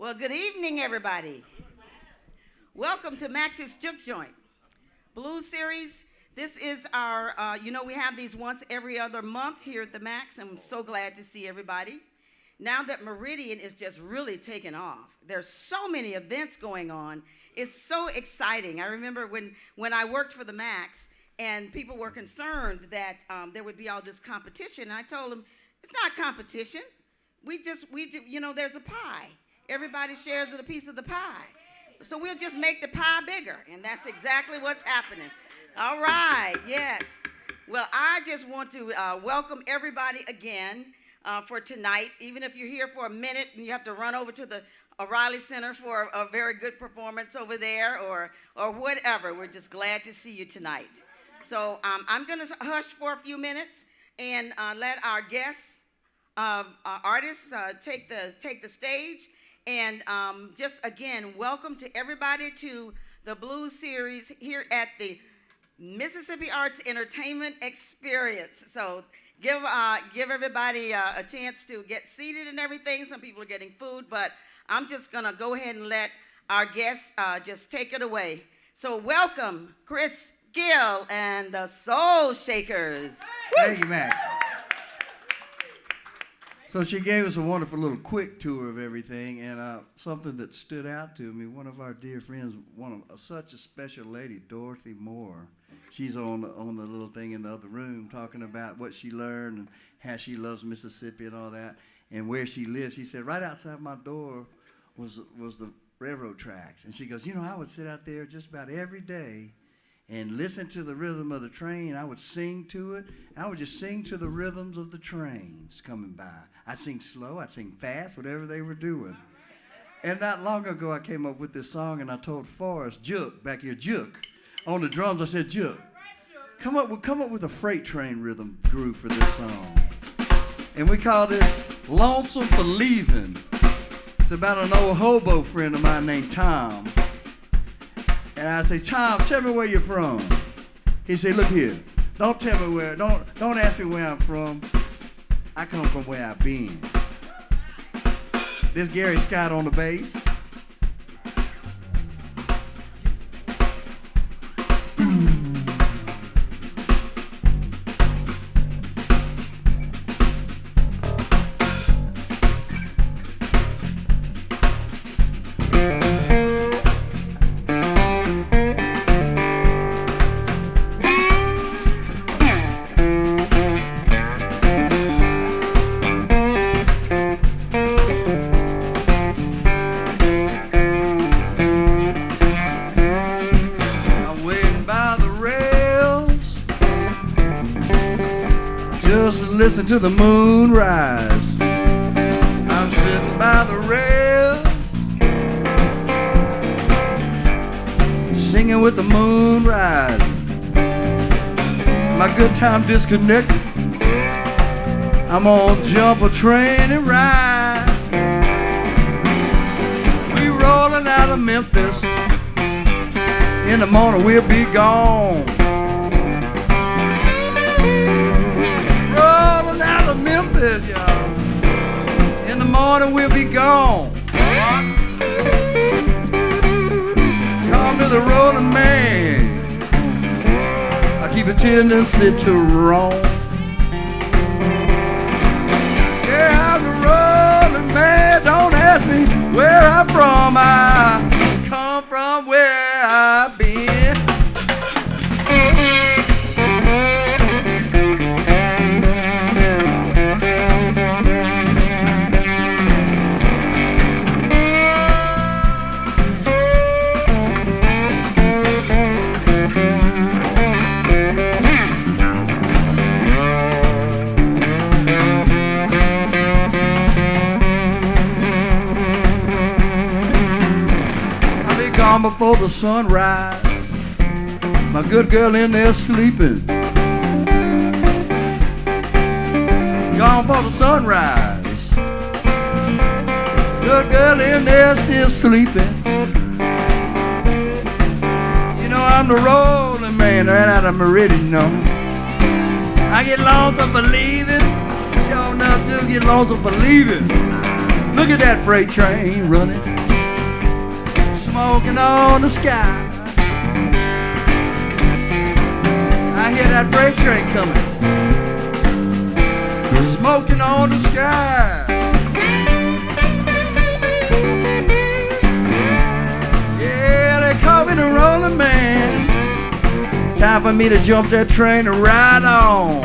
Well, good evening, everybody. Welcome to Max's Juke Joint Blues Series. This is our, we have these once every other month here at the Max. I'm so glad to see everybody. Now that Meridian is just really taking off, there's so many events going on. It's so exciting. I remember when I worked for the Max and people were concerned that there would be all this competition. And I told them, it's not competition. There's a pie. Everybody shares a piece of the pie. So we'll just make the pie bigger, and that's exactly what's happening. All right, yes. Well, I just want to welcome everybody again for tonight. Even if you're here for a minute and you have to run over to the O'Reilly Center for a very good performance over there or whatever, we're just glad to see you tonight. So I'm going to hush for a few minutes and let our guests, artists, take the stage. And just again, welcome to everybody to the Blues Series here at the Mississippi Arts Entertainment Experience. So give everybody a chance to get seated and everything. Some people are getting food, but I'm just gonna go ahead and let our guests just take it away. So welcome, Chris Gill and the Soul Shakers. Thank you, Max. So she gave us a wonderful little quick tour of everything, and something that stood out to me, one of our dear friends, such a special lady, Dorothy Moore. She's on the little thing in the other room talking about what she learned and how she loves Mississippi and all that, and where she lives. She said, right outside my door was the railroad tracks. And she goes, I would sit out there just about every day and listen to the rhythm of the train. I would sing to it. I would just sing to the rhythms of the trains coming by. I'd sing slow, I'd sing fast, whatever they were doing. And not long ago, I came up with this song, and I told Forrest, Juke, back here, Juke. On the drums, I said, Juke. Come up with a freight train rhythm groove for this song. And we call this Lonesome for Leaving. It's about an old hobo friend of mine named Tom. And I say, Tom, tell me where you're from. He said, look here, don't ask me where I'm from. I come from where I've been. This Gary Scott on the bass. Listen to the moon rise. I'm sitting by the rails, singing with the moon rise. My good time disconnected. I'm gonna jump a train and ride. We rolling out of Memphis. In the morning we'll be gone. Memphis, y'all. In the morning we'll be gone. Call me the rolling man. I keep a tendency to roam. Yeah, I'm the rolling man. Don't ask me where I'm from. I come from where I've been. Before the sunrise, my good girl in there sleeping. Gone for the sunrise, good girl in there still sleeping. I'm the rolling man right out of Meridian, I get lonesome for leaving, sure enough do get lonesome for leaving. Look at that freight train running, smoking on the sky. I hear that freight train coming, smoking on the sky. Yeah, they call me the rolling man. Time for me to jump that train and ride on.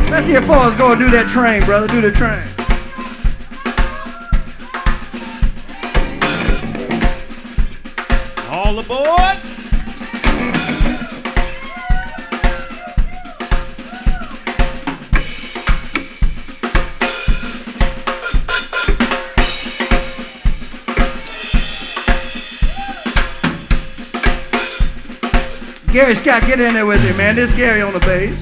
Let's hear Forrest go and do that train, brother. Do the train. All aboard. Gary Scott, get in there with him, man. This Gary on the bass.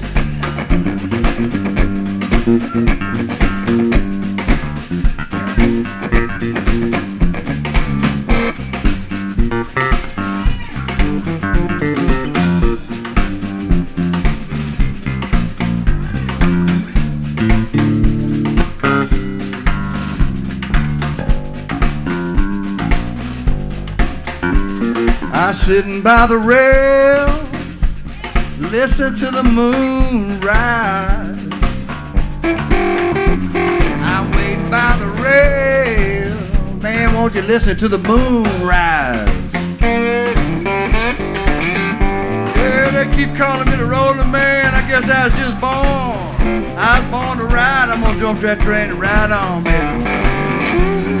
I sitting by the rail, listen to the moon rise. I'm waiting by the rail, man, won't you listen to the moon rise? Yeah, they keep calling me the rolling man. I guess I was just born. I was born to ride. I'm gonna jump that train and ride on, baby.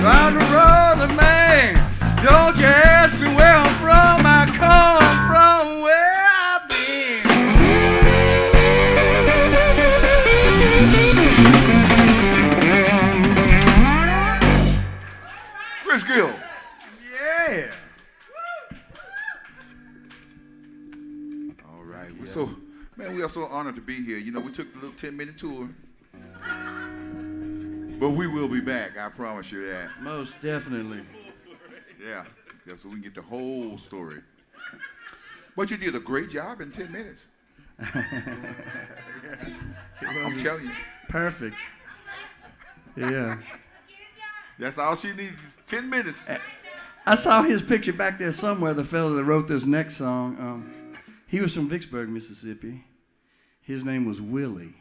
I'm the rolling man. Don't you ask me where I'm from, I come from where I've been. Chris Gill. Yeah. All right. We are so honored to be here. You know, we took the little 10-minute tour. But we will be back, I promise you that. Most definitely. Yeah, so we can get the whole story. But you did a great job in 10 minutes. I'm telling you. Perfect. Yeah. That's all she needs is 10 minutes. I saw his picture back there somewhere, the fellow that wrote this next song. He was from Vicksburg, Mississippi. His name was Willie.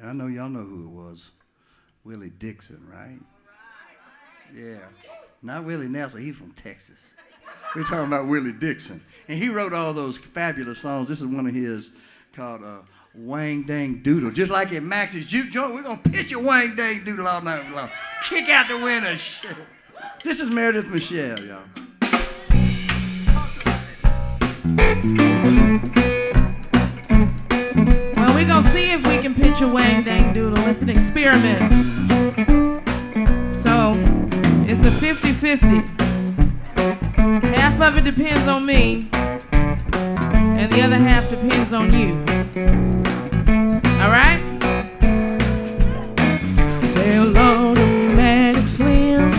I know y'all know who it was. Willie Dixon, right? Yeah. Not Willie Nelson, he's from Texas. We're talking about Willie Dixon. And he wrote all those fabulous songs. This is one of his called Wang Dang Doodle. Just like in Max's Juke Joint, we're going to pitch a Wang Dang Doodle all night long. Kick out the winner. Shit. This is Meredith Michelle, y'all. Well, we're going to see if we can pitch a Wang Dang Doodle. It's an experiment. So, it's a 50-50. Half of it depends on me, and the other half depends on you. All right? Tell Automatic Slim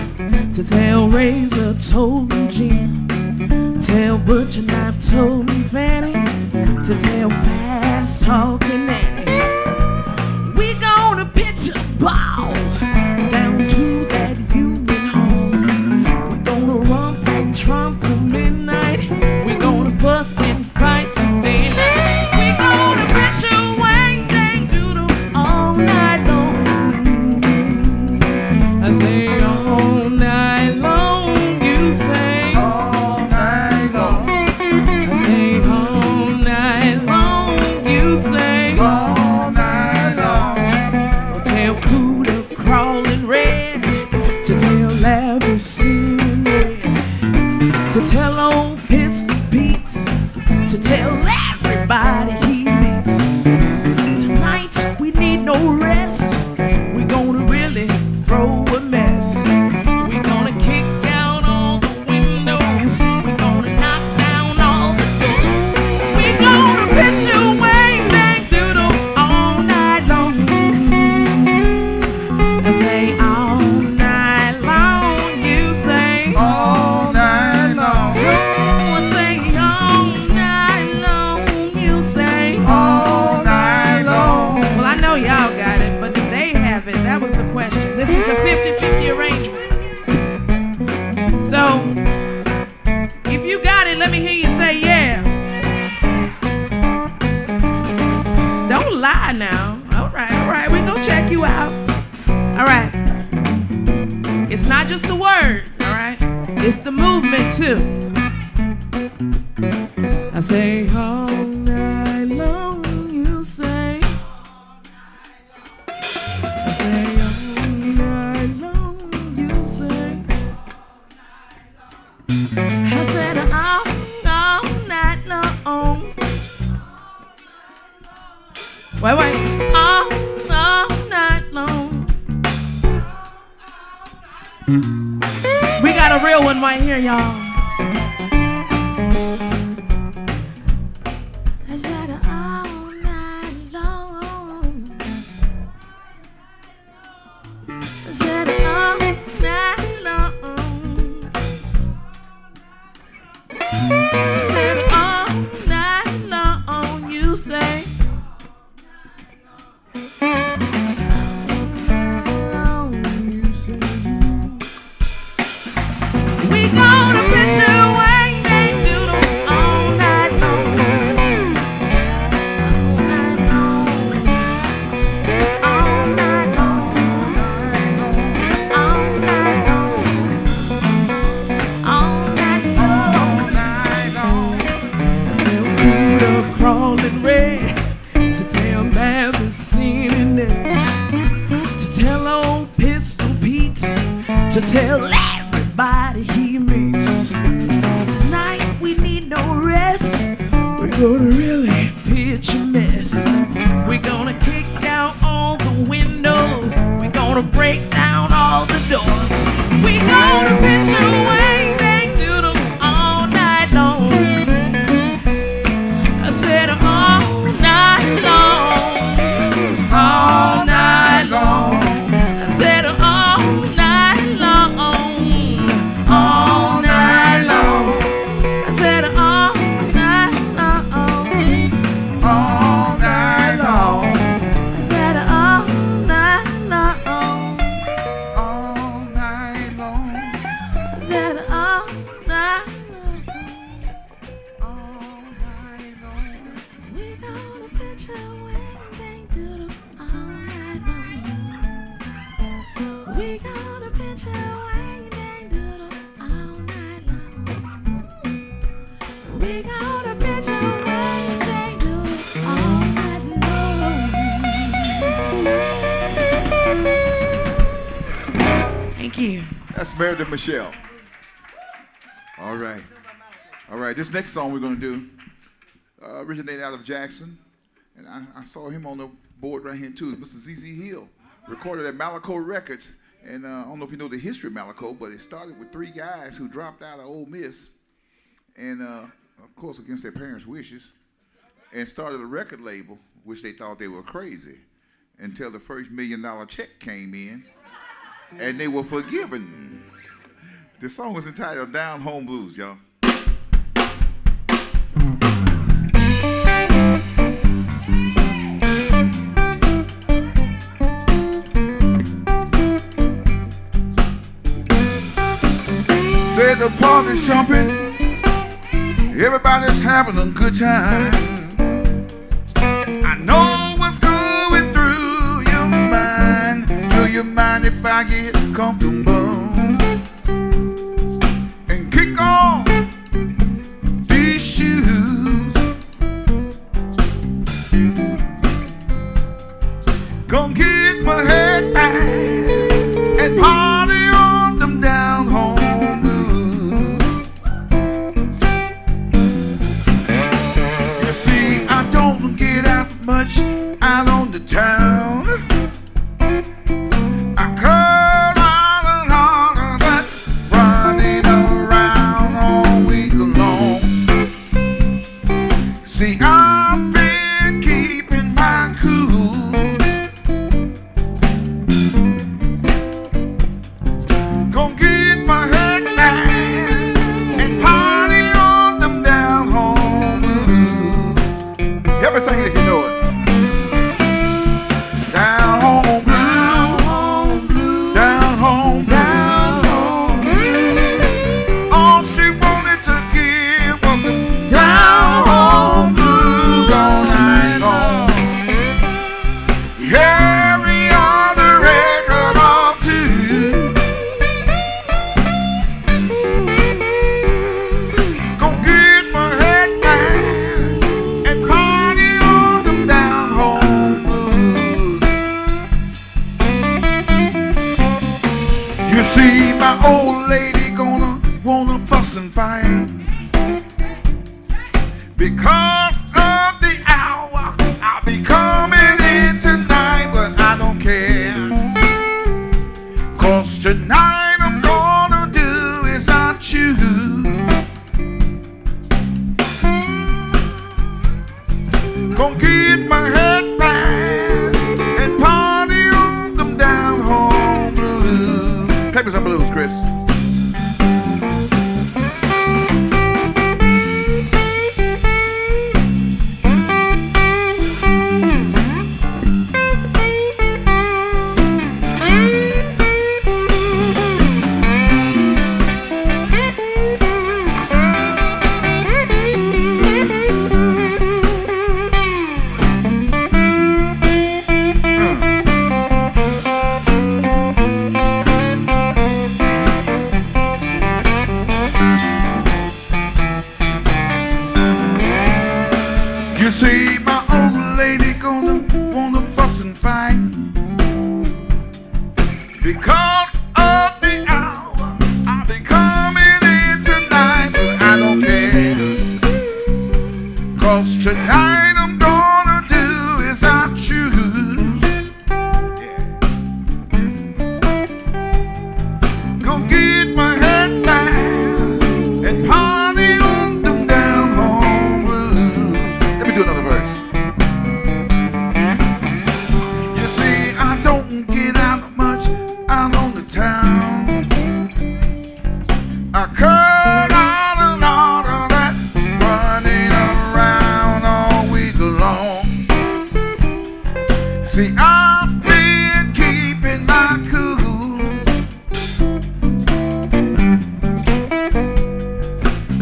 to tell Razor told me Jim, tell Butcher Knife told me Fanny to tell Fast Talking Nanny. We gonna pitch a ball down to that Union Home. We gonna rump and trump till midnight. We gonna fuss and fight till daylight. We gonna pitch a Wang Dang Doodle all night long. I say all night long. You say All night long. I say all night long. You say All night long. We'll tell Cooler Crawling Red to tell Larry Singing Red to tell old Pistol Pete to tell everybody he meets. Tonight we need no rest. We're gonna really throw a mess. We're gonna kick out all the windows. We're gonna knock you got it, let me hear you say yeah. Don't lie now. All right, we're gonna check you out. All right. It's not just the words, all right? It's the movement too. I say all night long, you say. I say all night long, you say. I said all night long. Wait, all night long. We got a real one right here, y'all. I said all night long. I said all night long. I said all night long. You say. We gonna put you away, they do them all night long. All night long. All night long. All night long. Through the crawling red, to tell Mavis seen in there, to tell old Pistol Pete, to tell everybody he meets. Tonight we need no rest. We're gonna really pitch a mess. We're gonna kick down all the windows. We're gonna break down all the doors. We're gonna pitch away, they do them all night long. I said all night long. All night long. I said all night long. All night long. I said all night long. All night long. I said all night long. All night long. I said all night long. All night long. We gonna put you away, they do them all night long. We gonna put you away, they do them all night long. We gonna put you away, they do them all night long. Thank you. That's Meredith Michelle. All right. All right. This next song we're going to do originated out of Jackson. And I saw him on the board right here too. Mr. Z.Z. Hill recorded at Malaco Records. And I don't know if you know the history of Malaco, but it started with 3 guys who dropped out of Ole Miss. And, of course, against their parents' wishes. And started a record label, which they thought they were crazy. Until the first $1 million check came in. And they were forgiven. The song was entitled Down Home Blues, y'all. Said the party's jumping, everybody's having a good time. I know what's going through your mind. Do you mind if I get comfortable and kick off these shoes? Gonna get my head back and party on them down home blues. You see, I don't get out much out on the town. I cut all along that running around all week long. See, I've been keeping my cool. Gonna get my head back and party on them down home blues. Help me sing it if you know it. Down home blues, down home blues. All she wanted to give Because of the hour, I'll be coming in tonight, but I don't care. 'Cause tonight I'm gonna do as I choose. Gonna get my head back and party on them down home blues. Play me some blues, Chris. You see, my old lady gonna wanna fuss and fight because of the hour. I'll be coming in tonight, but I don't care. 'Cause tonight I'm gonna do as I choose. Yeah. Gonna get my head down and party on them down home blues. Let me do another verse. You see, I don't get out much out on the town. I cut out a lot of that running around all week long. See, I've been keeping my cool.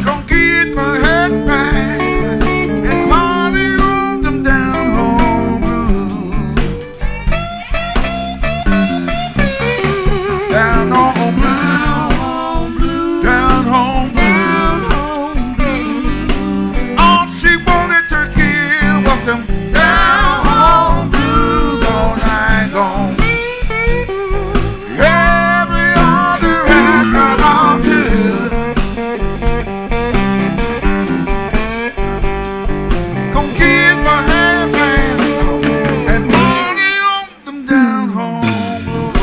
Gonna get my head back and party on them down home blues. Down home blues. Down home blues. All she wanted to hear was them down home blues all night long. Every other record I'll do. Gonna get my head back and party on them down home blues.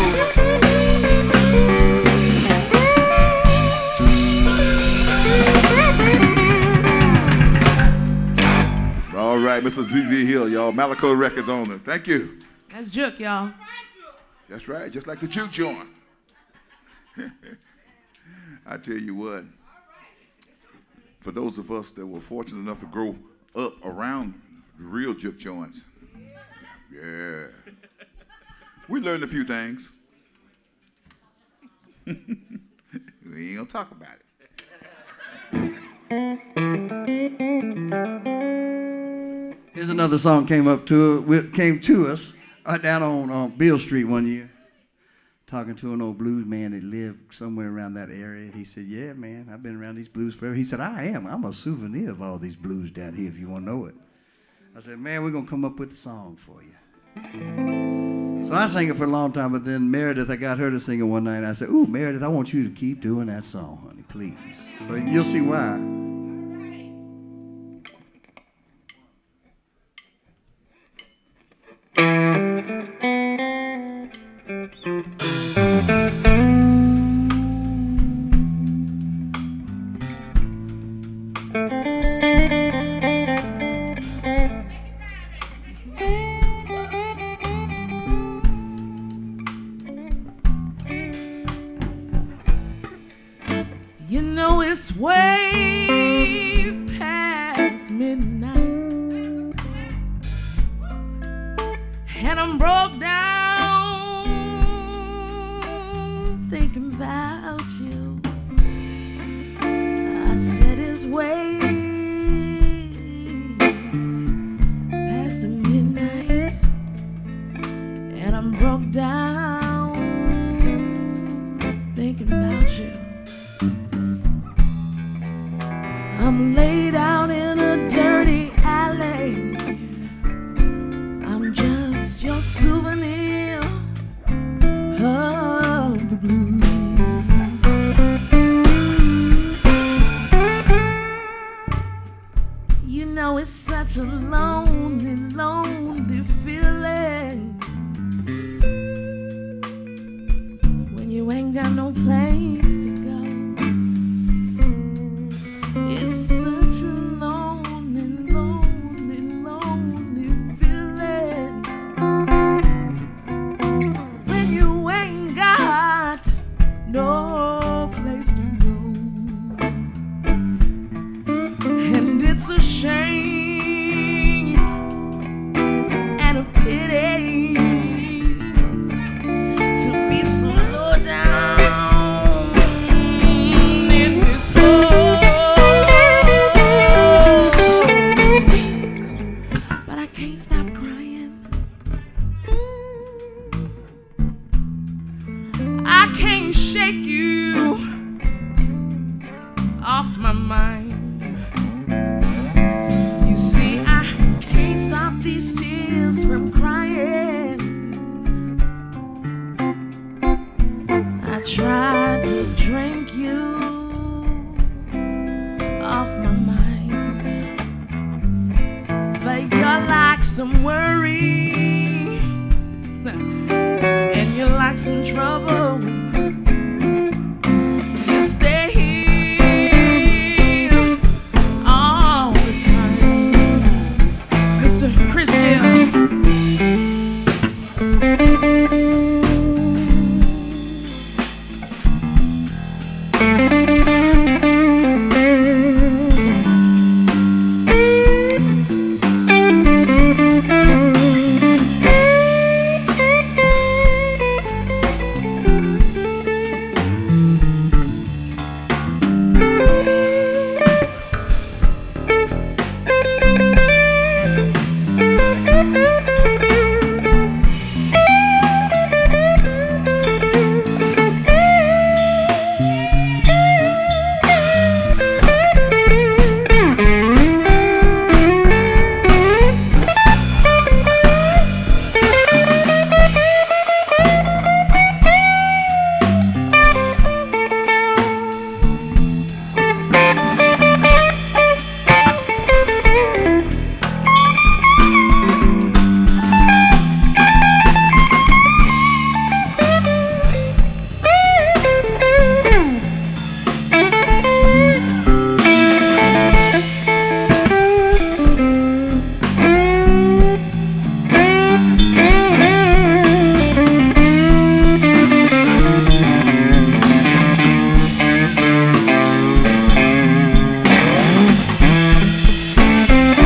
All right, Mr. ZZ Hill, y'all. Malaco Records owner. Thank you. That's Juke, y'all. That's right, just like the juke joint. I tell you what, for those of us that were fortunate enough to grow up around real juke joints, yeah, we learned a few things. We ain't gonna talk about it. Here's another song came to us down on Beale Street one year, talking to an old blues man that lived somewhere around that area. He said, "Yeah, man, I've been around these blues forever." He said, I'm a souvenir of all these blues down here if you want to know it." I said, "Man, we're going to come up with a song for you." So I sang it for a long time, but then Meredith, I got her to sing it one night. I said, "Ooh, Meredith, I want you to keep doing that song, honey, please." So you'll see why. You know it's way past midnight, and I'm broke down thinking about you. I said it's way past the midnight, and I'm broke down thinking about you. I'm laid out in a dirty alley. I'm just your souvenir of the blues. You know it's such a lonely, lonely feeling when you ain't got no place to go. It's such a lonely, lonely, lonely feeling when you ain't got no place to go. And it's a shame and a pity to be so low down in this hole. But I can't stop crying. I can't shake you off my mind. You see, I can't stop these tears from crying. I tried to drink you off my mind, but you're like some worry, and you're like some trouble. You stay here all the time. Mr. Chris Gill.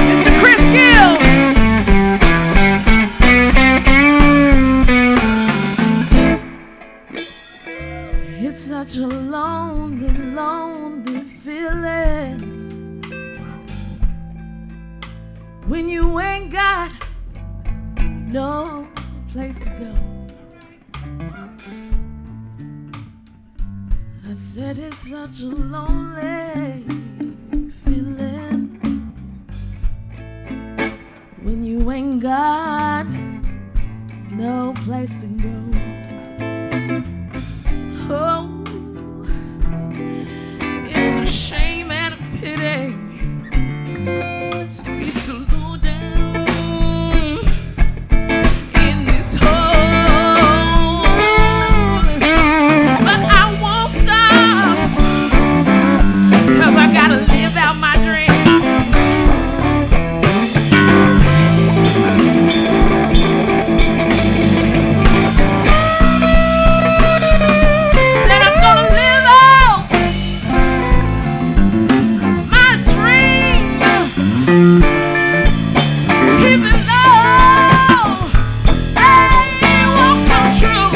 Mr. Chris Gill. It's such a lonely, lonely feeling when you ain't got no place to go. I said it's such a lonely feeling when you ain't got no place to go. Oh, it's a shame and a pity to be so low down in this hole. But I won't stop, 'cause I gotta live out my dream. Said I'm gonna live out my dream, even though they won't come true.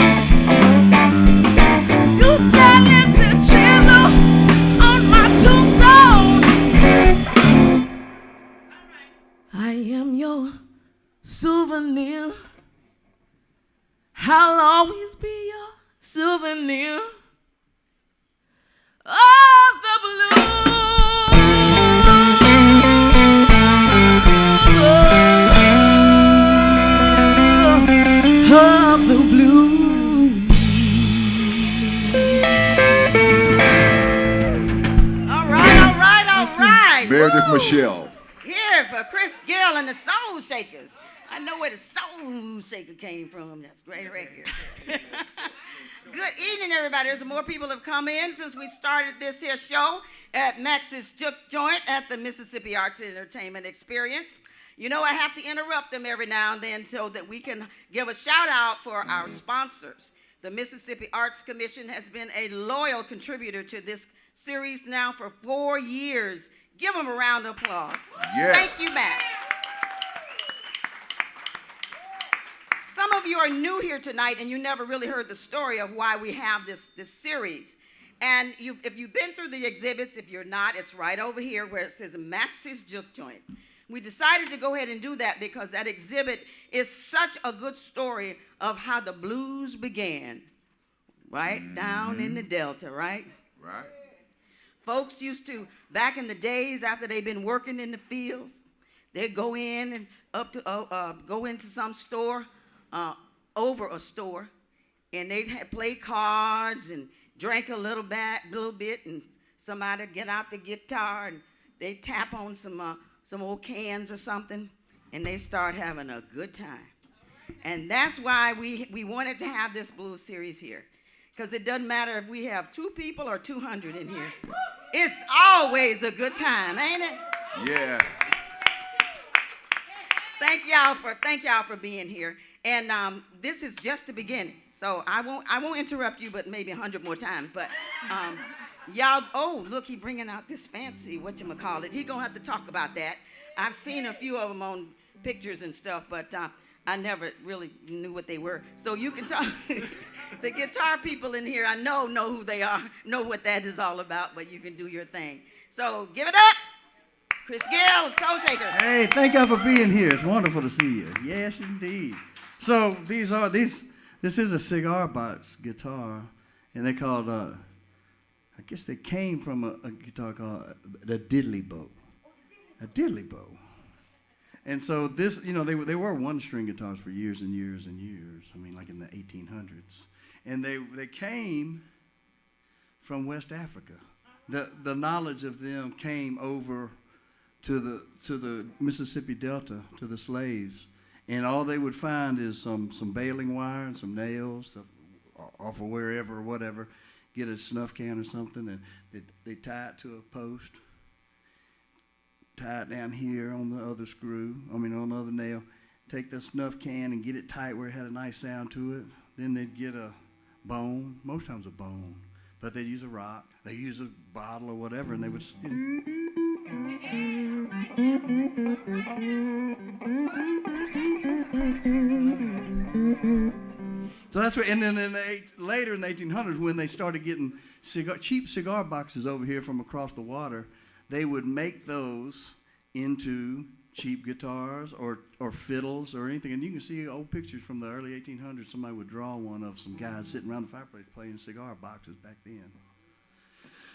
You talented chisel on my tombstone. I am your souvenir. I'll always be your souvenir of the blue, of the blue. All right, all right, all right. Meredith Woo. Michelle. Yeah. it for Chris Gill and the Soul Shakers. I know where the Soul Shaker came from. That's great right here. Good evening, everybody. There's more people have come in since we started this here show at Max's Juke Joint at the Mississippi Arts and Entertainment Experience. You know, I have to interrupt them every now and then so that we can give a shout out for our sponsors. The Mississippi Arts Commission has been a loyal contributor to this series now for 4 years. Give them a round of applause. Yes. Thank you, Matt. Some of you are new here tonight and you never really heard the story of why we have this series. And if you've been through the exhibits, if you're not, it's right over here where it says Max's Juke Joint. We decided to go ahead and do that because that exhibit is such a good story of how the blues began, right down in the Delta, right? Right. Folks used to, back in the days after they'd been working in the fields, they'd go in and go into some store, over a store, and they'd play cards and drink a little bit, and somebody would get out the guitar and they'd tap on some old cans or something, and they start having a good time. And that's why we wanted to have this blues series here, because it doesn't matter if we have 2 people or 200 in here. It's always a good time, ain't it? Yeah. Thank y'all for being here. And this is just the beginning. So I won't interrupt you, but maybe 100 more times. But y'all, oh, look, he bringing out this fancy, whatchamacallit. He gonna have to talk about that. I've seen a few of them on pictures and stuff, but I never really knew what they were. So you can talk. The guitar people in here, I know who they are, know what that is all about, but you can do your thing. So give it up. Chris Gill, Soul Shakers. Hey, thank y'all for being here. It's wonderful to see you. Yes, indeed. So this is a cigar box guitar, and they're called, I guess they came from a guitar called the diddly bow. A diddly bow. And so this, you know, they were one-string guitars for years and years and years. I mean, like in the 1800s. And they came from West Africa. The knowledge of them came over to the Mississippi Delta, to the slaves, and all they would find is some baling wire and some nails off of wherever or whatever, get a snuff can or something, and they tie it to a post, tie it down here on the other on the other nail, take the snuff can and get it tight where it had a nice sound to it. Then they'd get a bone, most times a bone, but they'd use a rock, they use a bottle or whatever, and they would. So that's what, and then later in the 1800s, when they started getting cheap cigar boxes over here from across the water, they would make those into cheap guitars or fiddles or anything. And you can see old pictures from the early 1800s. Somebody would draw one of some guys sitting around the fireplace playing cigar boxes back then.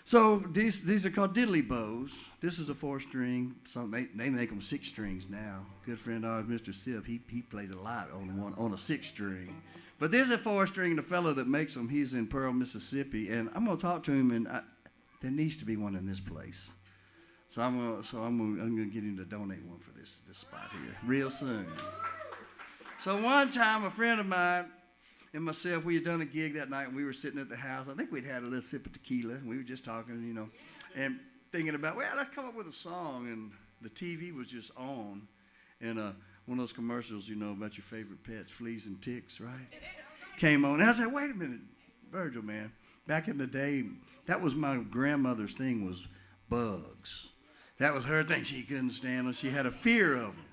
So these are called diddly bows. This is a 4-string. They make them 6 strings now. Good friend of ours, Mr. Sip, he plays a lot on a 6-string. But this is a 4-string. The fellow that makes them, he's in Pearl, Mississippi, and I'm gonna talk to him. And there needs to be one in this place. So I'm gonna get him to donate one for this spot here real soon. So one time, a friend of mine and myself, we had done a gig that night, and we were sitting at the house. I think we'd had a little sip of tequila, and we were just talking, you know, and thinking about, well, let's come up with a song. And the TV was just on, and one of those commercials, you know, about your favorite pets, fleas and ticks, right? Came on, and I said, wait a minute, Virgil, man. Back in the day, that was my grandmother's thing, was bugs. That was her thing. She couldn't stand them. She had a fear of them.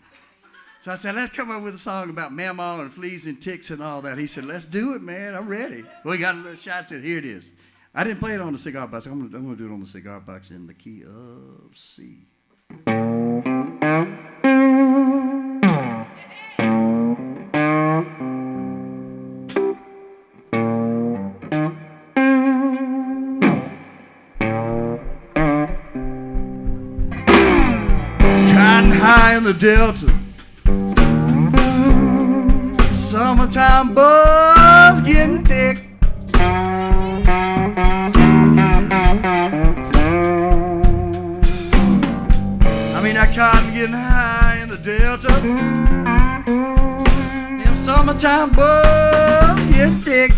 So I said, let's come up with a song about mammal and fleas and ticks and all that. He said, let's do it, man. I'm ready. Well, he got a little shot. Said, here it is. I didn't play it on the cigar box. I'm gonna do it on the cigar box in the key of C. Cotton high in the Delta. Summertime buzz getting thick. I mean, that cotton getting high in the Delta. Them summertime bugs get thick.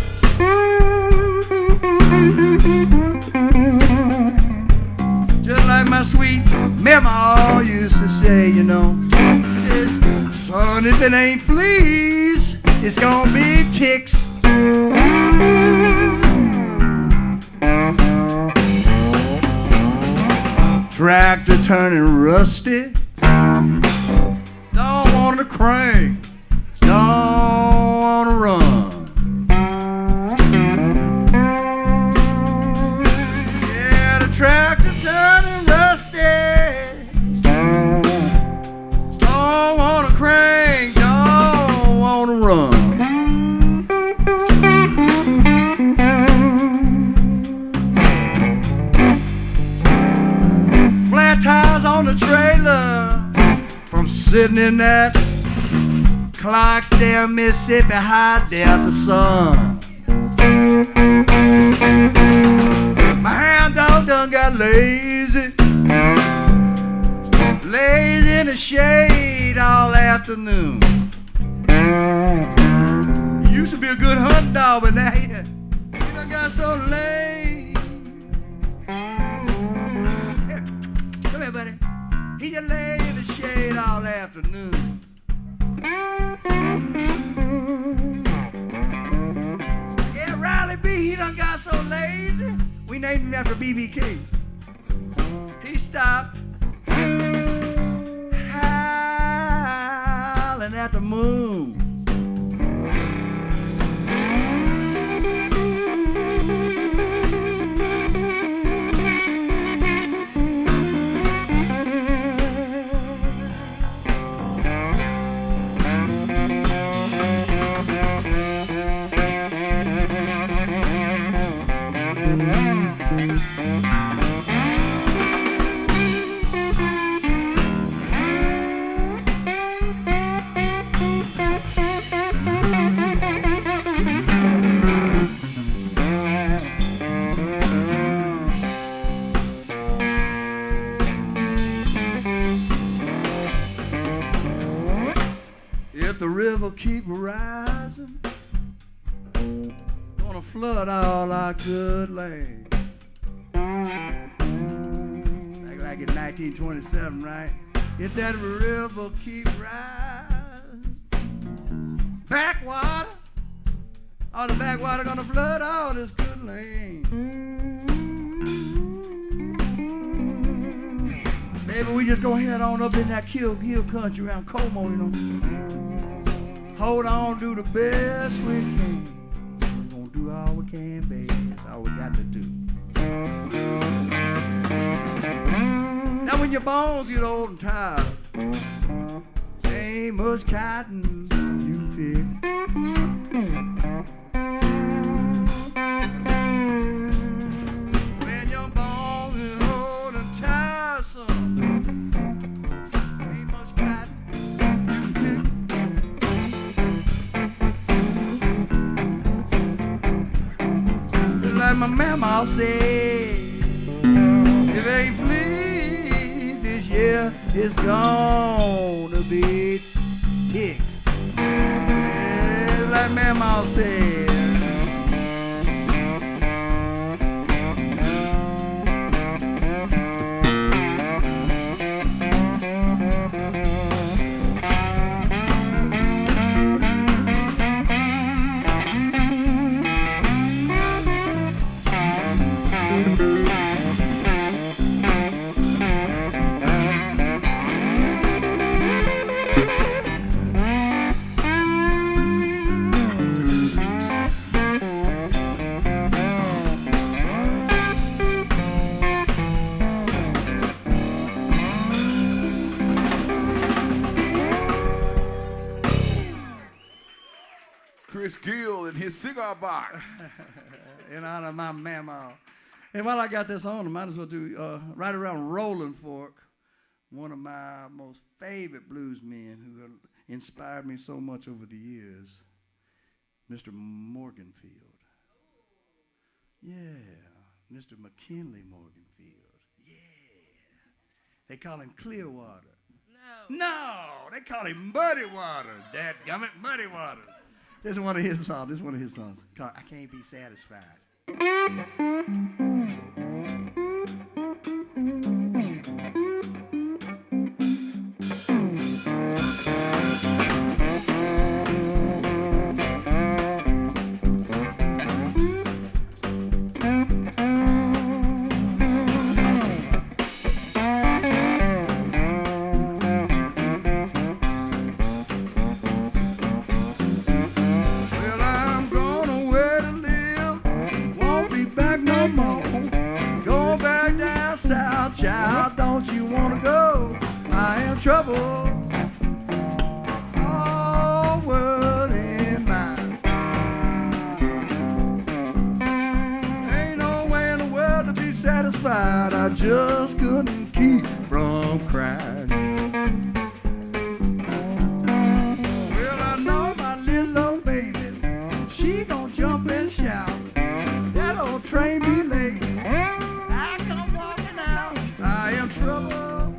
Just like my sweet mama used to say, you know. She said, son, if it ain't fleas, it's gonna be ticks. Tractor turning rusty. Don't want to crank. Don't want to run. Yeah, the tractor turning rusty. Don't want to crank. Don't want to run. Flat tires on the trailer from sitting in that Clarksdale, Mississippi hot day out the sun. My hound dog done got lazy, lazy in the shade all afternoon. He used to be a good hunt dog, but now he done got so lazy. Come here, buddy. He just lay in the shade all afternoon. Yeah, Riley B, he done got so lazy, we named him after B.B. King. He stopped howling at the moon. If the river keep rising, gonna flood all our good land. Like in 1927, right? If that river keep rising, backwater, all the backwater gonna flood all this good land. Maybe we just go head on up in that Kill country around Como, you know. Hold on, do the best we can. We're gonna do all we can, baby. That's all we got to do. Now when your bones get old and tired, ain't much cotton you can pick. When your bones get old and tiresome, ain't much cotton you can pick. Like my mama said, if ain't fleas this year, it's gonna be ticks. Yeah, like mama said. Chris Gill in his cigar box. In honor of my mama. And while I got this on, I might as well do right around Rolling Fork, one of my most favorite blues men who have inspired me so much over the years, Mr. Morganfield. Yeah, Mr. McKinley Morganfield. Yeah. They call him Clearwater. No. No, they call him Muddy Water. Dadgummit, Muddy Water. This is one of his songs. Called I Can't Be Satisfied. Child, don't you wanna go? I am trouble. All world in mine. Ain't no way in the world to be satisfied. I just couldn't keep from crying. Well, I know my little old baby, she gon' jump and shout. That old train be late. I am trouble,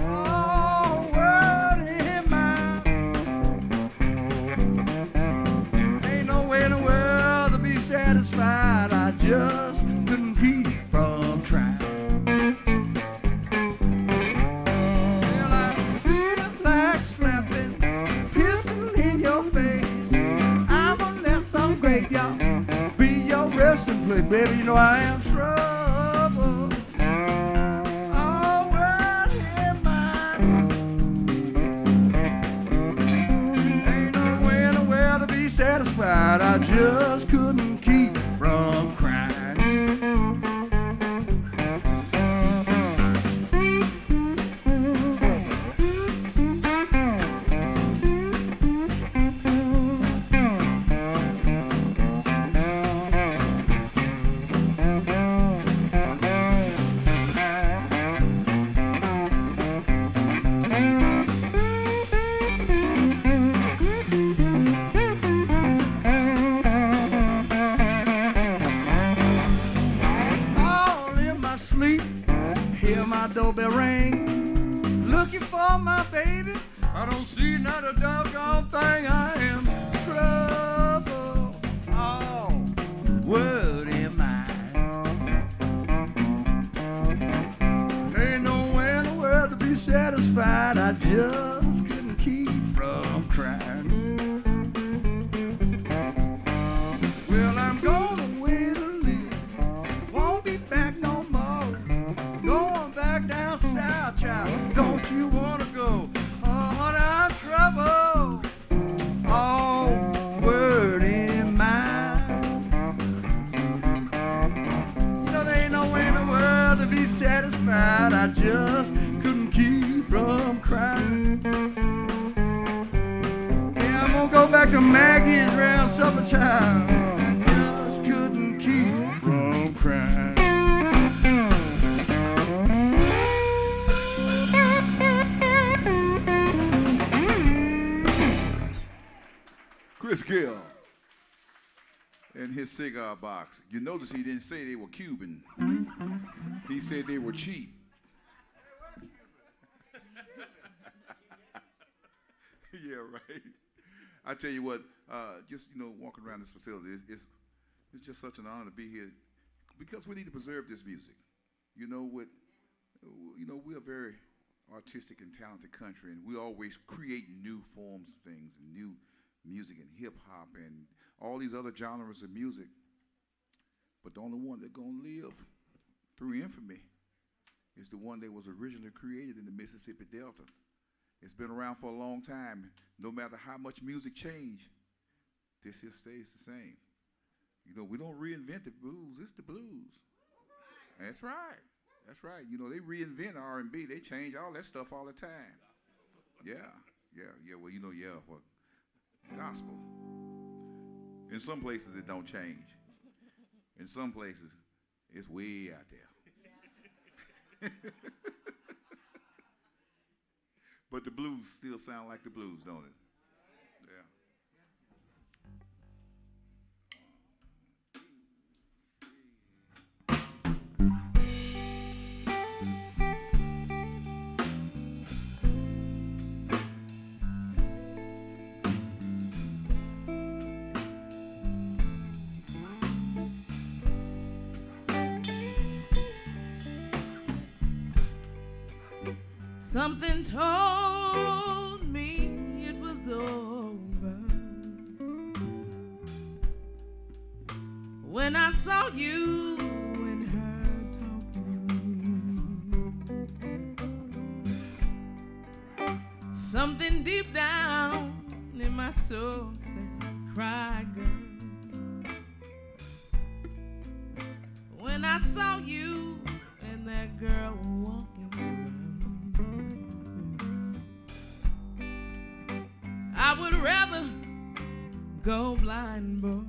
all world in mine. Ain't no way in the world to be satisfied. I just couldn't keep from trying. Well, I feel like slapping, pistol in your face. I'ma let some graveyard be your resting place, baby. You know I am trouble. Satisfied, I just couldn't keep from crying. Doorbell ring, looking for my baby. I don't see not a doggone thing. I am trouble, all world in mine. Ain't no way in the world to be satisfied. I just couldn't keep from crying. Well, I'm going away to live, won't be back no more. Going back down south, child, don't you wanna go? Oh, I'm trouble, all word in mind. You know there ain't no way in the world to be satisfied. I just couldn't keep from crying. Yeah, I'm gonna go back to Maggie's round supper, child. I just couldn't keep from crying. Chris Gill and his cigar box. You notice he didn't say they were Cuban. He said they were cheap. Yeah, right. I tell you what, just walking around this facility, it's just such an honor to be here because we need to preserve this music. We're a very artistic and talented country, and we always create new forms of things and new music and hip hop and all these other genres of music. But the only one that's gonna live through infamy is the one that was originally created in the Mississippi Delta. It's been around for a long time. No matter how much music changed, this here stays the same. We don't reinvent the blues, it's the blues. That's right. That's right. They reinvent R&B. They change all that stuff all the time. Yeah. Well, for gospel. In some places it don't change. In some places it's way out there. But the blues still sound like the blues, don't it? Yeah. Something told me it was over when I saw you and her talking. Something deep down in my soul said, cry, girl. When I saw you and that girl walking around, I would rather go blind, boy,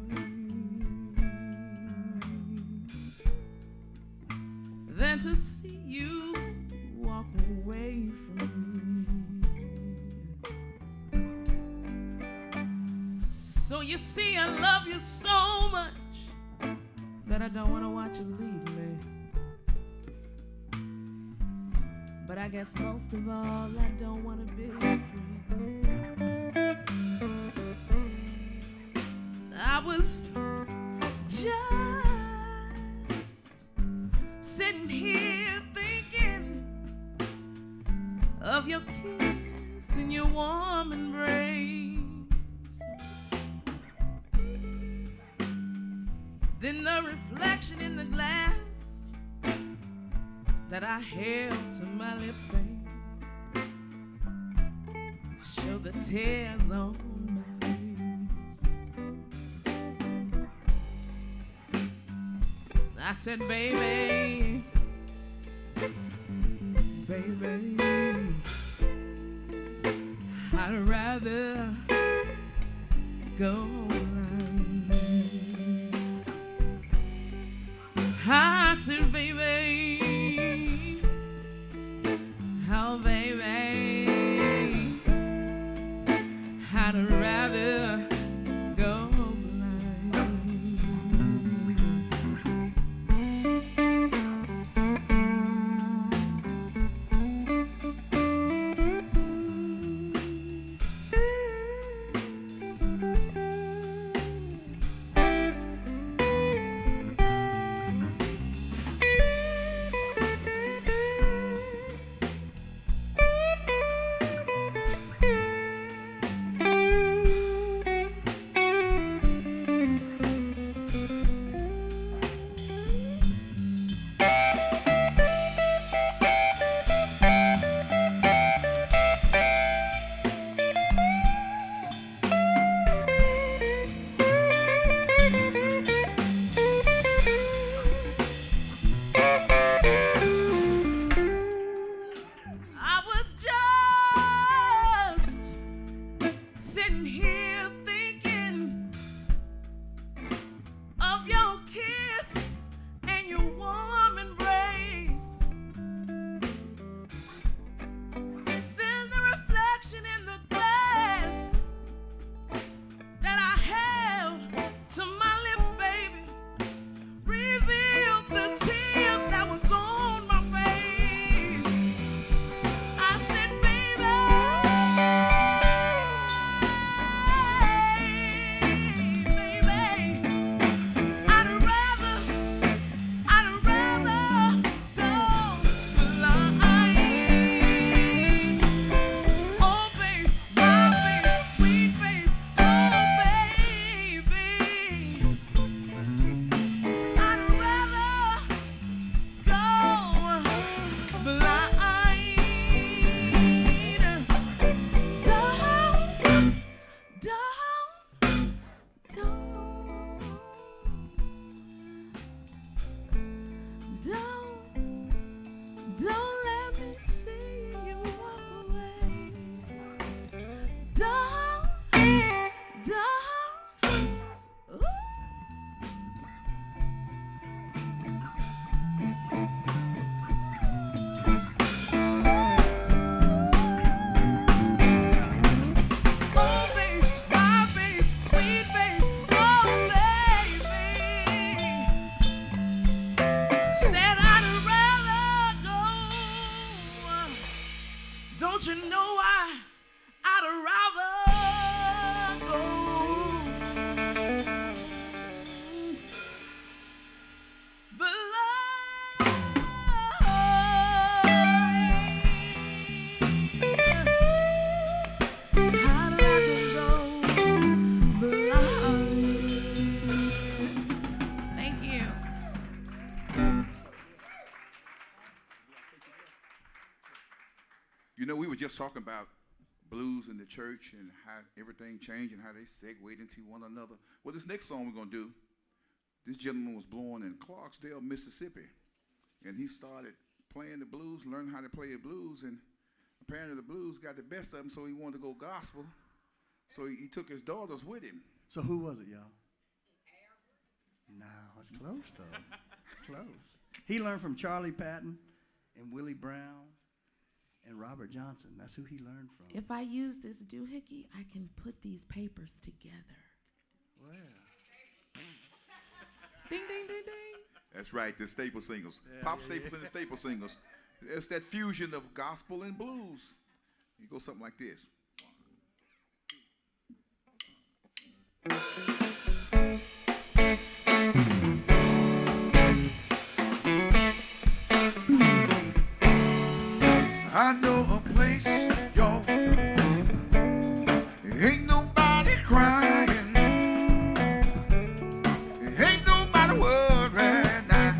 than to see you walk away from me. So you see, I love you so much that I don't want to watch you leave me. But I guess most of all, I don't want to be free. I was just sitting here thinking of your kiss and your warm embrace. Then the reflection in the glass that I held to my lips, babe, showed the tears on my face. I said, baby, baby, I'd rather go blind. I said, baby, oh, baby, I'd rather go You know, we were just talking about blues in the church and how everything changed and how they segued into one another. Well, this next song we're going to do, this gentleman was born in Clarksdale, Mississippi, and he started playing the blues, learned how to play the blues, and apparently the blues got the best of him, so he wanted to go gospel. So he took his daughters with him. So who was it, y'all? No, it's close, though. Close. He learned from Charlie Patton and Willie Brown and Robert Johnson. That's who he learned from. If I use this doohickey, I can put these papers together. Well, Ding, ding, ding, ding. That's right, the staple singles. Yeah, Pop yeah, staples and the staple singles. It's that fusion of gospel and blues. You go something like this. I know a place, y'all. Ain't nobody crying. Ain't nobody worried now.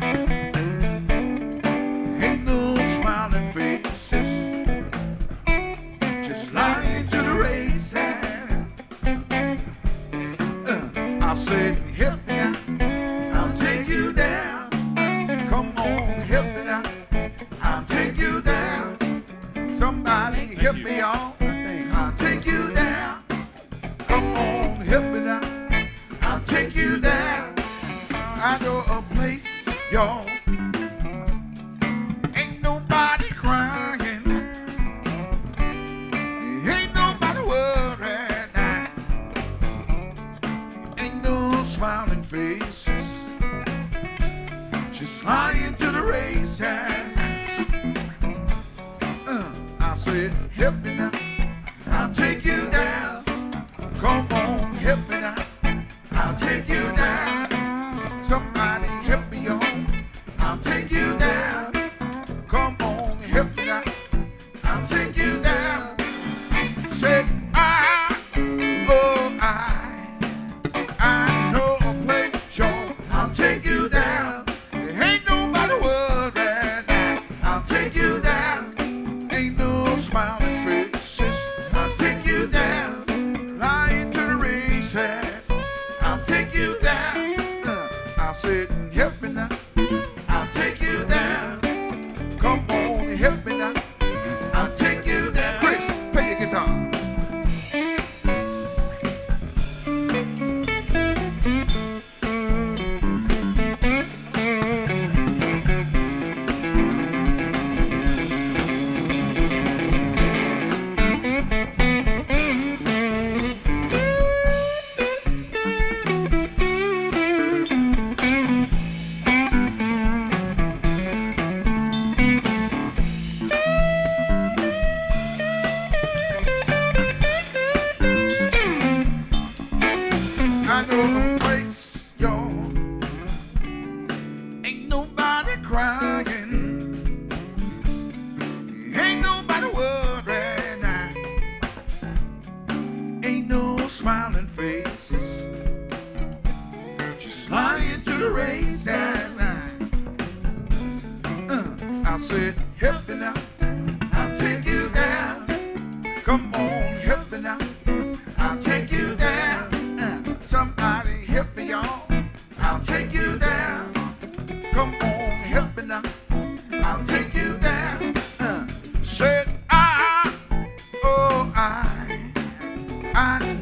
Ain't no smiling faces. Just lying to the races. I said, help me now. I'll take you down. Come on, help me now. I'll take you down. Somebody help me on. I'll take you down. Come on, help me now. I'll take you down. I know a place, y'all. Ain't nobody crying. Ain't nobody worried now. Ain't no smiling faces. Just lying to the races. I said, help me now, I'll take you down. Come on, help me now, I'll take you down. Somebody help me on, I'll take you down. Come on, help me now, I'll take you down. Said, I know a place, y'all, I'll take you down. There ain't nobody worried now, I'll take you down. Ain't no smiling faces. I'll take you down. Lying to the races. I'll take you down. I said, help me now. I'll take you down. Come on, help me now. I'll take you down. Chris, play your guitar. I know a place, y'all. Ain't nobody crying. Ain't nobody worried now. Ain't no smiling faces. Just lying to the races. I said, help me now. I'll take you down. Come on, help me now. I'll take you down. Somebody help me on. I'll take you down. Come on, help me now. I'll take you down. Said I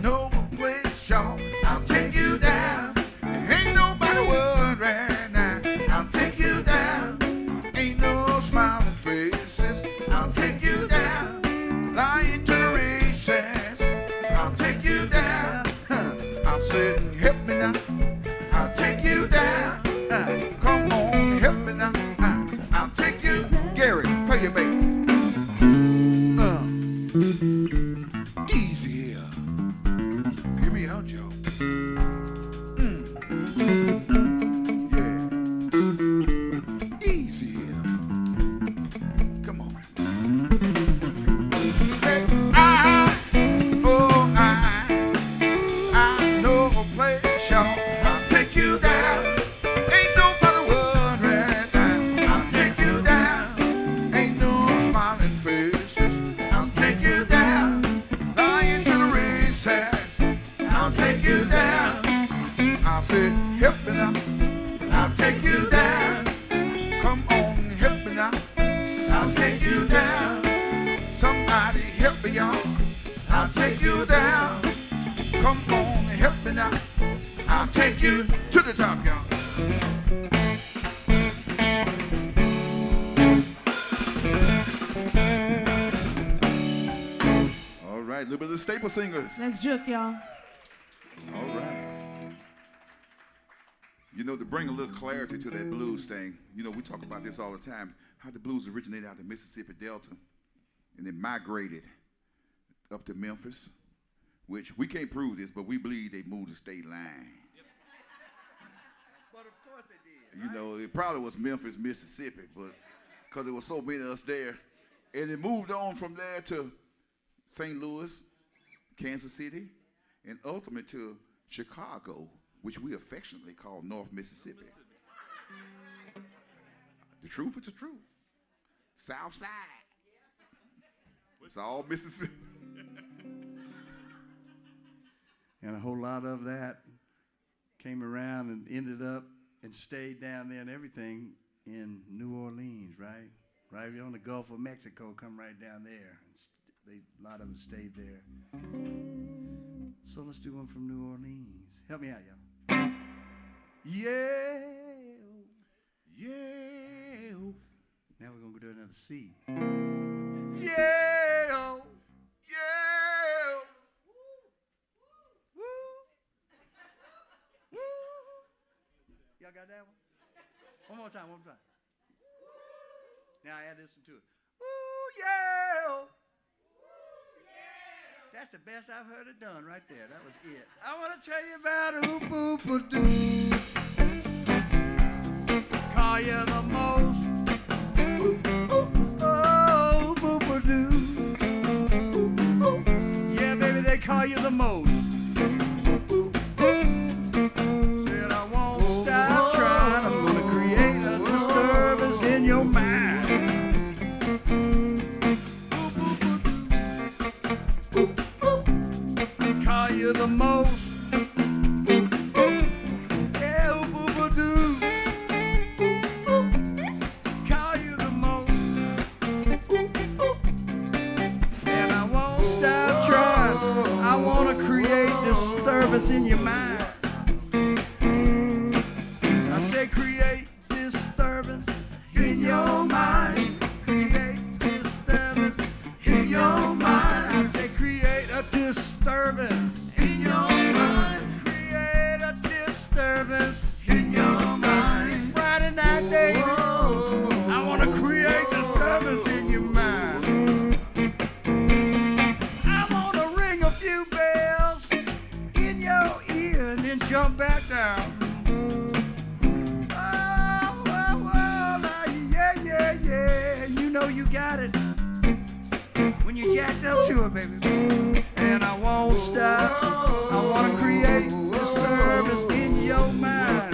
know a place, y'all. I'll take you down. Ain't nobody worried now. I'll take you down. Ain't no smiling faces. I'll take you down. Lying to the races. I'll take you down. I said, help me now. I'll take you down. Come on, help me now. I'll take you. Gary, play your bass. Easy here. Hear me out, Joe. Yeah. Easy here. Come on. Say, I know a place, y'all. I'll take you down. Ain't nobody worried now. I'll take you down. Ain't no smiling faces. somebody help me, y'all. I'll take you down. Come on, help me now. I'll take you to the top, y'all. All right, a little bit of the staple singers. Let's juke, y'all. All right. You know, to bring a little clarity to that blues thing, you know, we talk about this all the time, how the blues originated out of the Mississippi Delta and then migrated up to Memphis, which we can't prove this, but we believe they moved the state line. Yep. But of course they did. You know, it probably was Memphis, Mississippi, but because there were so many of us there. And it moved on from there to St. Louis, Kansas City, and ultimately to Chicago, which we affectionately call North Mississippi. The truth is the truth. South side. It's all Mississippi. And a whole lot of that came around and ended up and stayed down there and everything in New Orleans, right? Right on the Gulf of Mexico, come right down there. A lot of them stayed there. So let's do one from New Orleans. Help me out, y'all. Yeah. Yeah. Now we're going to go to another C. Yeah. Yeah. Woo. Woo. Y'all got that one? One more time. Now add this one to it. Ooh, yeah. That's the best I've heard it done right there. That was it. I want to tell you about Oop Oop Doo. Call you the most. Oop, oop, oh, Oop Oop Doo. Oop, oop. Yeah, baby, they call you the most. Said I won't stop trying. I'm gonna create a disturbance in your mind. Call you the most. Yeah, oop, oop, oop, doo. Oop, oop. Call you the most. Oop, oop. And I won't stop trying. I want to create disturbance in your mind. I say create disturbance in your mind. Create disturbance in your mind. I say create a disturbance in your mind. Create a disturbance in your mind. Friday night, baby. I want to create disturbance in your mind. I want to ring a few bells in your ear and then jump back down. Oh, oh, oh, now, yeah. You know you got it when you jacked up to it, baby. And I won't stop. I want to create disturbance in your mind.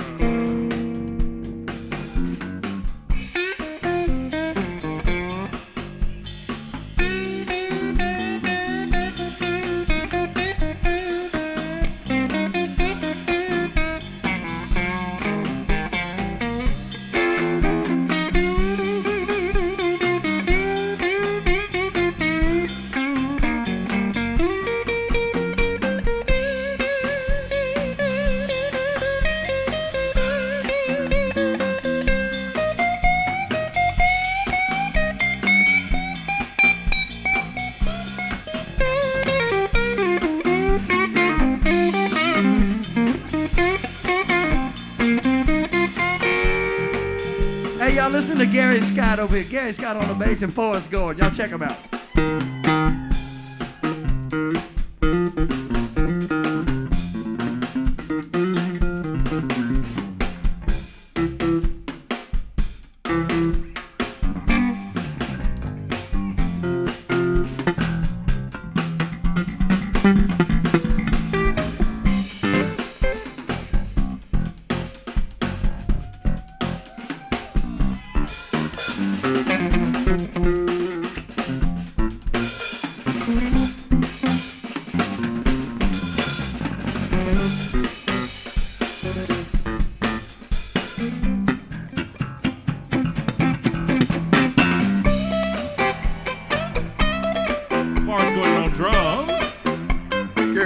Hey, y'all listen to Gary Scott over here. Gary Scott on the bass and Forrest Gordon. Y'all check him out.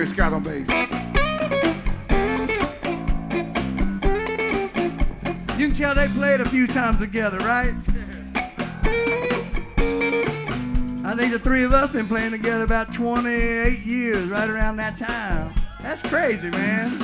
Terry Scott on bass. You can tell they played a few times together, right? I think the three of us been playing together about 28 years, right around that time. That's crazy, man.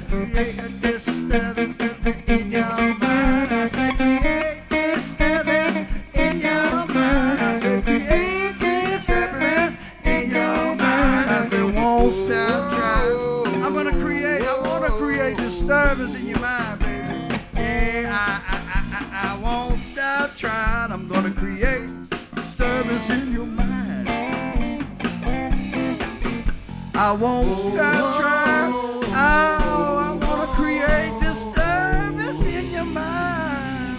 Create a disturbance in your mind. I said create disturbance in your mind. I said create disturbance in your mind. I said won't stop trying. I wanna create disturbance in your mind, baby. Yeah, I won't stop trying. I'm gonna create disturbance in your mind. I won't stop trying. Oh, I wanna create disturbance in your mind.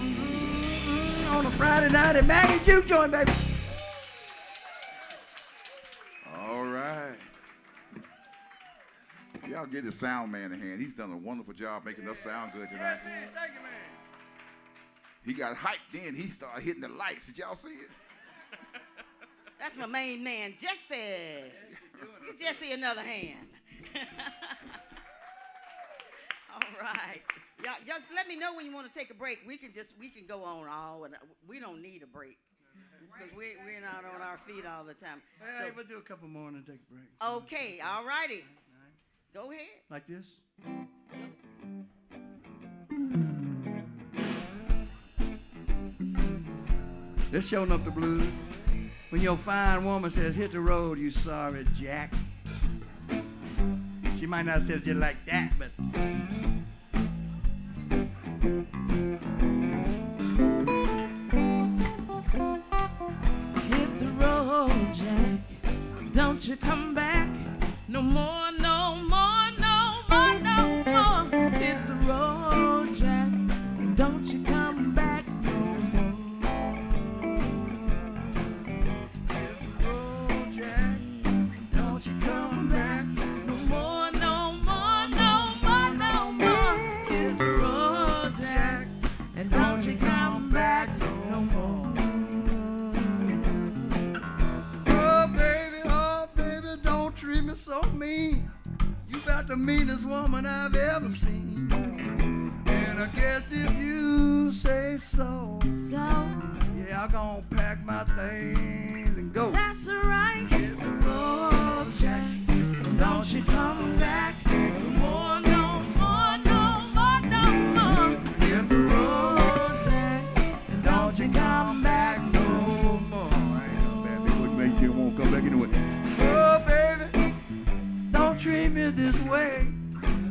On a Friday night at Maggie Juke Joint, baby. All right. Y'all give the sound man a hand. He's done a wonderful job making us sound good tonight. Thank you, man. He got hyped then. He started hitting the lights. Did y'all see it? That's my main man, Jesse. Give Jesse another hand. All right. Y'all just let me know when you want to take a break. We can go on all, and we don't need a break because we're not on our feet all the time. Hey, we'll do a couple more and then take a break. Okay, all righty. Go ahead. Like this? This showing up the blues. When your fine woman says, hit the road, you sorry, Jack. She might not say it just like that, but... Hit the road, Jack. Don't you come back no more, no more, no more, no more. Hit the road, Jack. Don't you come back no more. Hit the road, Jack. Don't you come back. No more, no more, no more, no more. Hit the road, Jack. And don't you come back no more. Oh, baby, don't treat me so mean. You about the meanest woman I've ever seen. And I guess if you say so, so. yeah, I'm gonna pack my things and go. That's right. Hit the road, Jack. Don't you come back no more, no more, no more, no more. Hit the road, Jack. And don't you come back no more. I ain't no bad bitch would make you won't come back anyway. Oh, baby, don't treat me this way.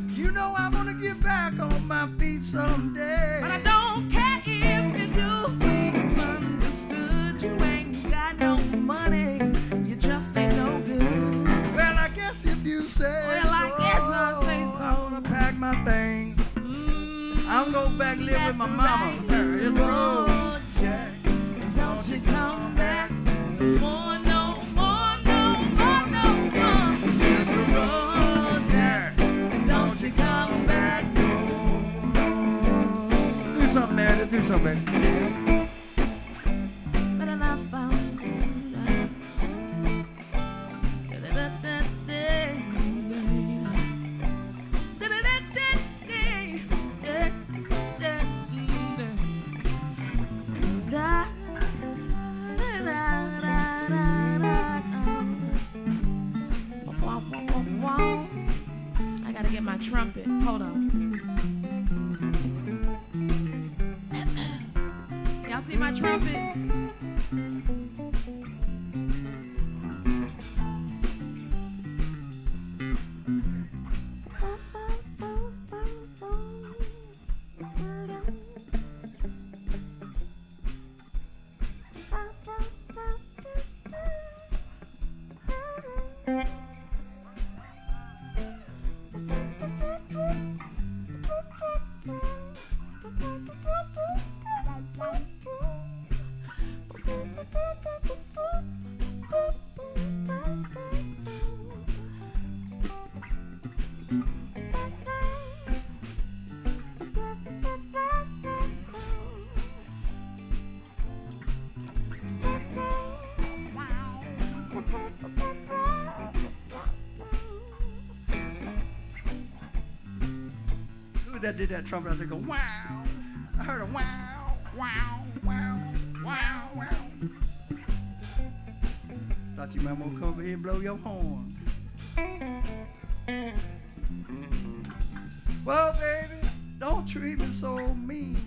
You know I'm gonna get back on my feet someday. But I don't care if you do things understood. You ain't got no money. You just ain't no good. Well, I guess if you say Well, I so, guess I'll say so. I'm gonna pack my things. I'm gonna back live with my That's mama. right. Hit the road, Jack. Don't you come back no more, no more, no more, no more. Hit the road, Jack. Don't you come back no more. Do something, man. Do something, baby. I gotta get my trumpet. Hold on. Y'all see my trumpet? that did that trumpet out there go wow. I heard a wow, wow, wow, wow, wow. Thought you might want to come over here and blow your horn. Well, baby, don't treat me so mean.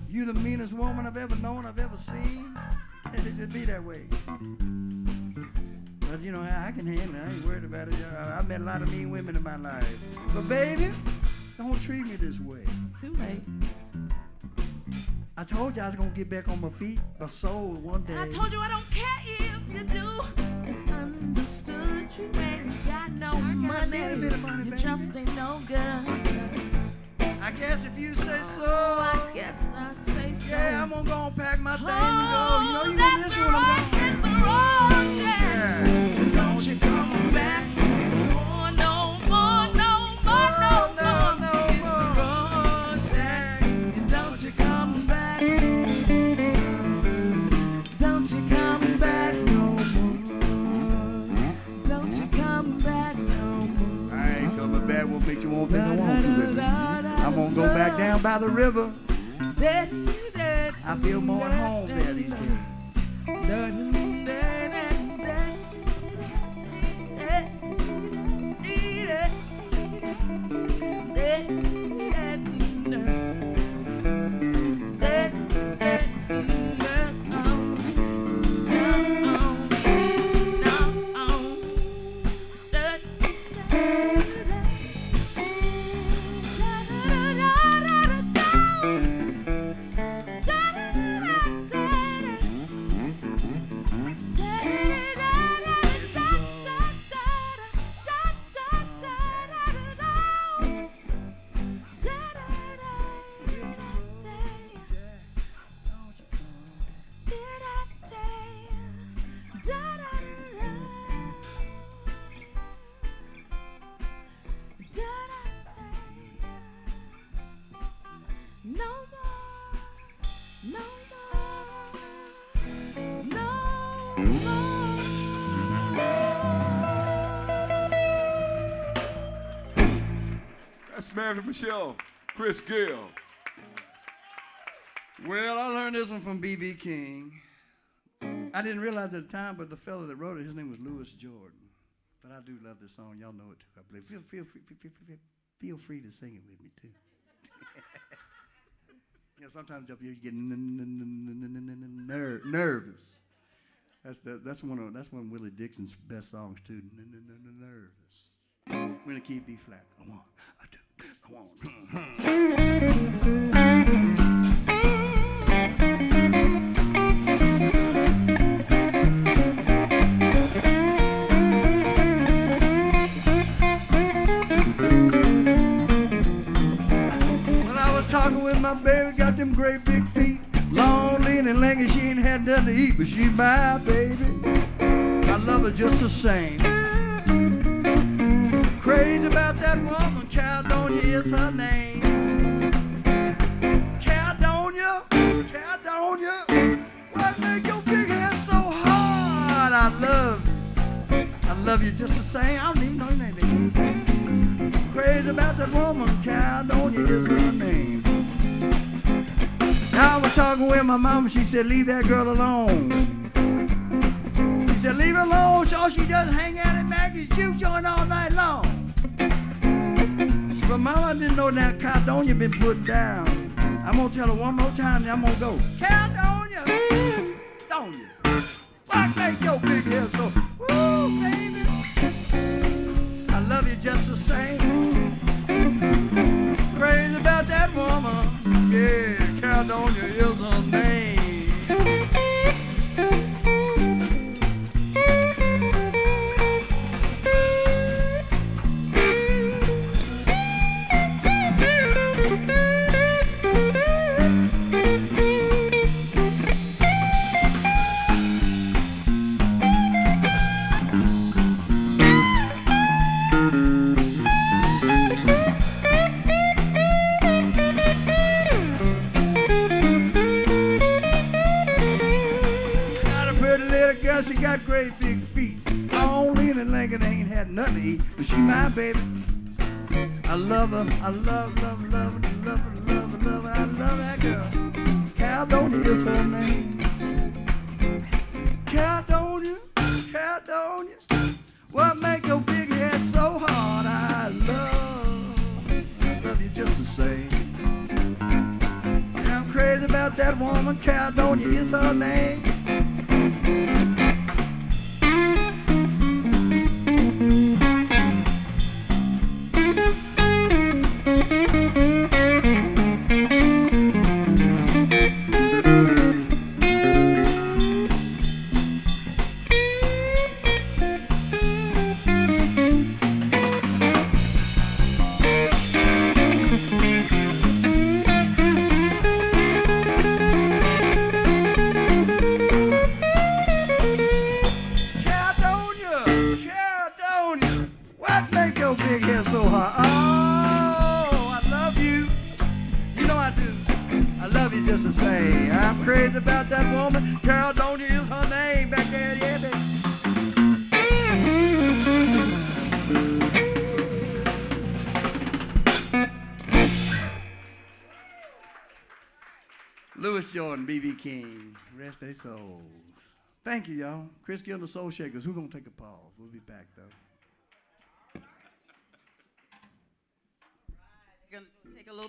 You the meanest woman I've ever known, I've ever seen. It should be that way. But you know, I can handle it. I ain't worried about it. I've met a lot of mean women in my life. But baby, don't treat me this way. Too late. I told you I was gonna get back on my feet, my soul one day. And I told you I don't care if you do. It's understood you ain't got no money. A bit of money, You baby. just ain't no good. I guess if you say so. Oh, I guess I say so. Yeah, I'm gonna go and pack my thing and go. Oh, You know, you that's know this the one I'm right going. and the wrong, yeah. Yeah. Don't you come back. Oh, no more, no more, no more. Jack. Don't you come back. Don't you come back no more. Don't you come back no more. I ain't coming back. What makes you won't think I want to with me? I'm gonna go back down by the river. I feel more at home there these days. That's Mary Michelle, Chris Gill. Well, I learned this one from B.B. King. I didn't realize at the time, but the fellow that wrote it, his name was Louis Jordan. But I do love this song. Y'all know it too, I believe. Feel free to sing it with me too. You know, sometimes up here you get nervous. That's one of Willie Dixon's best songs too. Nervous. We're gonna keep B flat. I want, I do, I want. When I was talking with my baby, got them great big feet, long, lean, and lanky. She ain't had nothing to eat, but she's my baby. I love her just the same. Crazy about that woman, Caledonia is her name. Caledonia, Caledonia, what make your big head so hard? I love you just the same. I don't even know your name. Crazy about that woman, Caledonia is her name. Now I was talking with my mama, she said, leave that girl alone. She said, leave her alone, so she doesn't hang out at Maggie's juke joint all night long. But mama didn't know that Caledonia been put down. I'm gonna tell her one more time, then I'm gonna go. Caledonia, Caledonia, what make your big head so, woo, baby. I love you just the same. Crazy about that woman, yeah, Caledonia is her name. She got great big feet. Long, lean, and lanky, ain't had nothing to eat, but she my baby. I love her. I love her. I love that girl. Caledonia is her name. Caledonia, Caledonia. What make your big head so hard? I love you just the same. And I'm crazy about that woman. Caledonia is her name. What make your big head so hard? Oh, I love you. You know I do. I love you just the same. I'm crazy about that woman. Caledonia is her name back there, yeah, baby. Louis Jordan, B.B. King, rest their souls. Thank you, y'all. Chris Gill and the Soul Shakers. Who's going to take a pause? We'll be back, though. Gonna take a little